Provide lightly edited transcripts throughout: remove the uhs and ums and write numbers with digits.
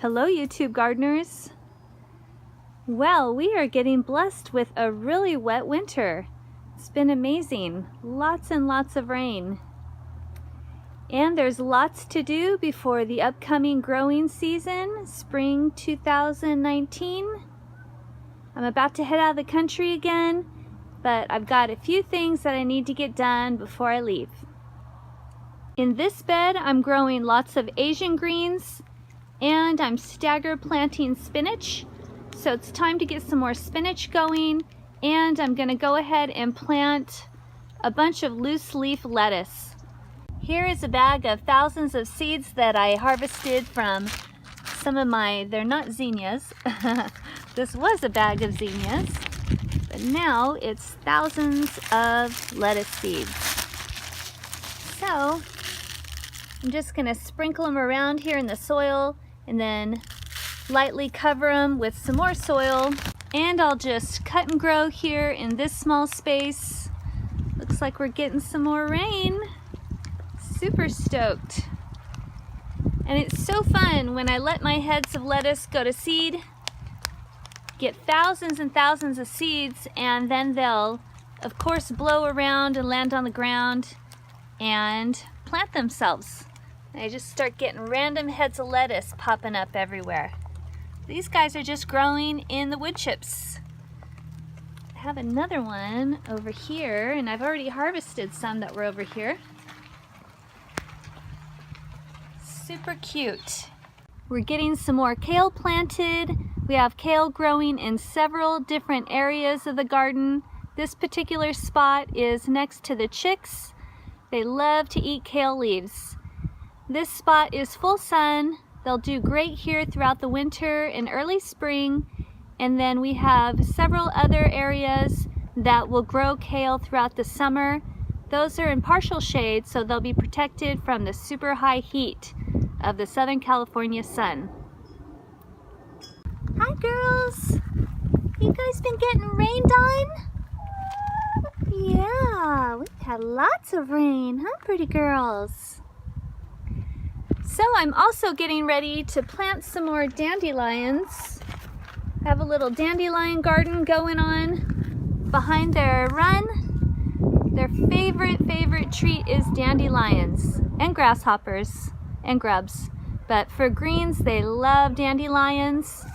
Hello YouTube gardeners. Well, we are getting blessed with a really wet winter. It's been amazing. Lots and lots of rain. And there's lots to do before the upcoming growing season, spring 2019. I'm about to head out of the country again, but I've got a few things that I need to get done before I leave. In this bed, I'm growing lots of Asian greens, and I'm stagger planting spinach. So it's time to get some more spinach going, and I'm gonna go ahead and plant a bunch of loose leaf lettuce. Here is a bag of thousands of seeds that I harvested from some of they're not zinnias. This was a bag of zinnias, but now it's thousands of lettuce seeds. So I'm just gonna sprinkle them around here in the soil and then lightly cover them with some more soil. And I'll just cut and grow here in this small space. Looks like we're getting some more rain. Super stoked. And it's so fun when I let my heads of lettuce go to seed, get thousands and thousands of seeds, and then they'll of course blow around and land on the ground and plant themselves. I just start getting random heads of lettuce popping up everywhere. These guys are just growing in the wood chips. I have another one over here, and I've already harvested some that were over here. Super cute. We're getting some more kale planted. We have kale growing in several different areas of the garden. This particular spot is next to the chicks. They love to eat kale leaves. This spot is full sun. They'll do great here throughout the winter and early spring. And then we have several other areas that will grow kale throughout the summer. Those are in partial shade, so they'll be protected from the super high heat of the Southern California sun. Hi girls! You guys been getting rained on? Yeah, we've had lots of rain, huh, pretty girls? So I'm also getting ready to plant some more dandelions. I have a little dandelion garden going on behind their run. Their favorite treat is dandelions and grasshoppers and grubs. But for greens, they love dandelions.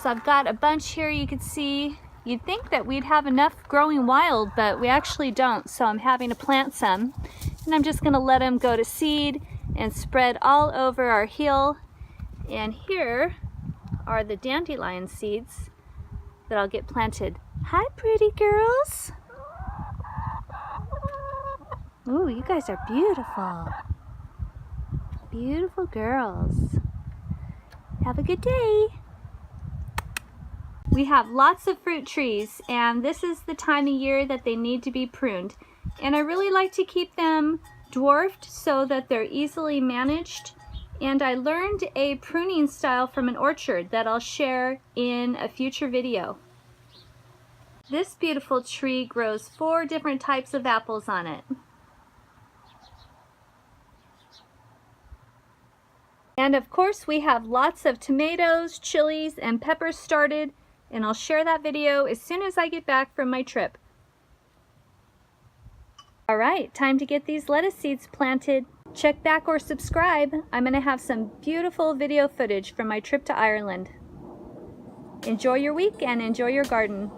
So I've got a bunch here you can see. You'd think that we'd have enough growing wild, but we actually don't. So I'm having to plant some. And I'm just gonna let them go to seed and spread all over our hill. And here are the dandelion seeds that I'll get planted. Hi, pretty girls. Ooh, you guys are beautiful. Beautiful girls. Have a good day. We have lots of fruit trees, and this is the time of year that they need to be pruned. And I really like to keep them dwarfed so that they're easily managed. And I learned a pruning style from an orchard that I'll share in a future video. This beautiful tree grows 4 different types of apples on it. And of course we have lots of tomatoes, chilies, and peppers started, and I'll share that video as soon as I get back from my trip. Alright, time to get these lettuce seeds planted. Check back or subscribe. I'm going to have some beautiful video footage from my trip to Ireland. Enjoy your week and enjoy your garden.